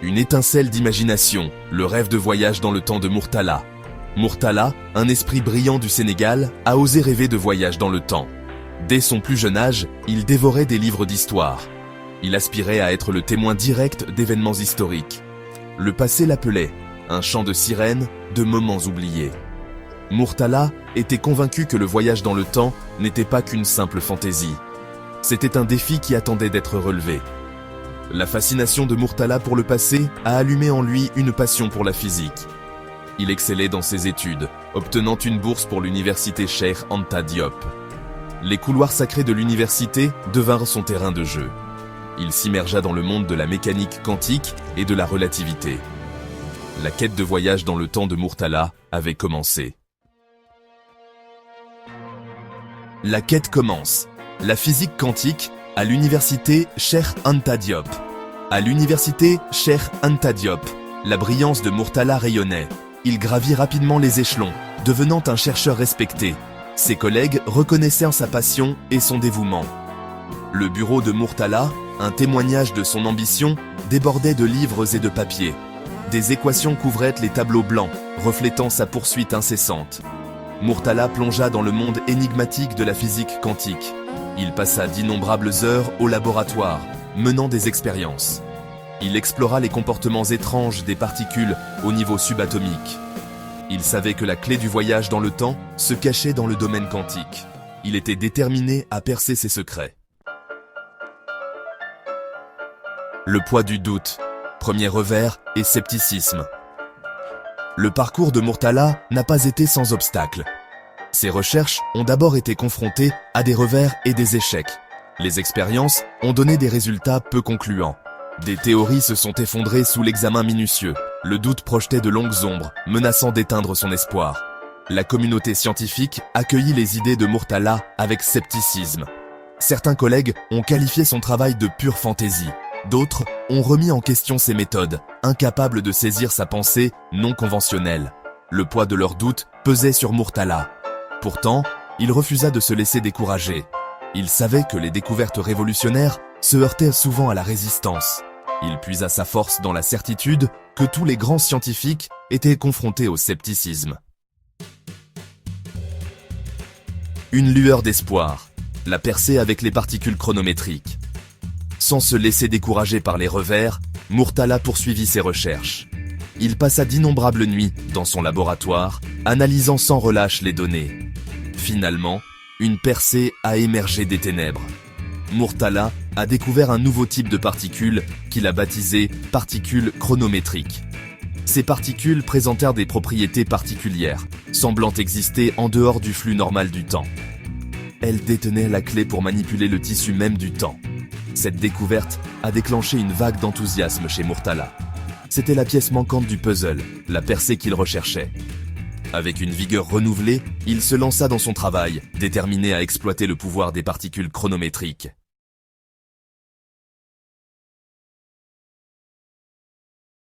Une étincelle d'imagination, le rêve de voyage dans le temps de Murtala. Murtala, un esprit brillant du Sénégal, a osé rêver de voyage dans le temps. Dès son plus jeune âge, il dévorait des livres d'histoire. Il aspirait à être le témoin direct d'événements historiques. Le passé l'appelait, un chant de sirènes, de moments oubliés. Murtala était convaincu que le voyage dans le temps n'était pas qu'une simple fantaisie. C'était un défi qui attendait d'être relevé. La fascination de Murtala pour le passé a allumé en lui une passion pour la physique. Il excellait dans ses études, obtenant une bourse pour l'université Cheikh Anta Diop. Les couloirs sacrés de l'université devinrent son terrain de jeu. Il s'immergea dans le monde de la mécanique quantique et de la relativité. La quête de voyage dans le temps de Murtala avait commencé. La quête commence. La physique quantique à l'université Cheikh Anta Diop. À l'université Cheikh Anta Diop, la brillance de Murtala rayonnait. Il gravit rapidement les échelons, devenant un chercheur respecté. Ses collègues reconnaissaient sa passion et son dévouement. Le bureau de Murtala, un témoignage de son ambition, débordait de livres et de papiers. Des équations couvraient les tableaux blancs, reflétant sa poursuite incessante. Murtala plongea dans le monde énigmatique de la physique quantique. Il passa d'innombrables heures au laboratoire, menant des expériences. Il explora les comportements étranges des particules au niveau subatomique. Il savait que la clé du voyage dans le temps se cachait dans le domaine quantique. Il était déterminé à percer ses secrets. Le poids du doute, premier revers et scepticisme. Le parcours de Murtala n'a pas été sans obstacles. Ses recherches ont d'abord été confrontées à des revers et des échecs. Les expériences ont donné des résultats peu concluants. Des théories se sont effondrées sous l'examen minutieux. Le doute projetait de longues ombres, menaçant d'éteindre son espoir. La communauté scientifique accueillit les idées de Murtala avec scepticisme. Certains collègues ont qualifié son travail de pure fantaisie. D'autres ont remis en question ses méthodes, incapables de saisir sa pensée non conventionnelle. Le poids de leurs doutes pesait sur Murtala. Pourtant, il refusa de se laisser décourager. Il savait que les découvertes révolutionnaires se heurtaient souvent à la résistance. Il puisa sa force dans la certitude que tous les grands scientifiques étaient confrontés au scepticisme. Une lueur d'espoir, la percée avec les particules chronométriques. Sans se laisser décourager par les revers, Murtala poursuivit ses recherches. Il passa d'innombrables nuits dans son laboratoire, analysant sans relâche les données. Finalement, une percée a émergé des ténèbres. Murtala a découvert un nouveau type de particules qu'il a baptisé particules chronométriques. Ces particules présentèrent des propriétés particulières, semblant exister en dehors du flux normal du temps. Elles détenaient la clé pour manipuler le tissu même du temps. Cette découverte a déclenché une vague d'enthousiasme chez Murtala. C'était la pièce manquante du puzzle, la percée qu'il recherchait. Avec une vigueur renouvelée, il se lança dans son travail, déterminé à exploiter le pouvoir des particules chronométriques.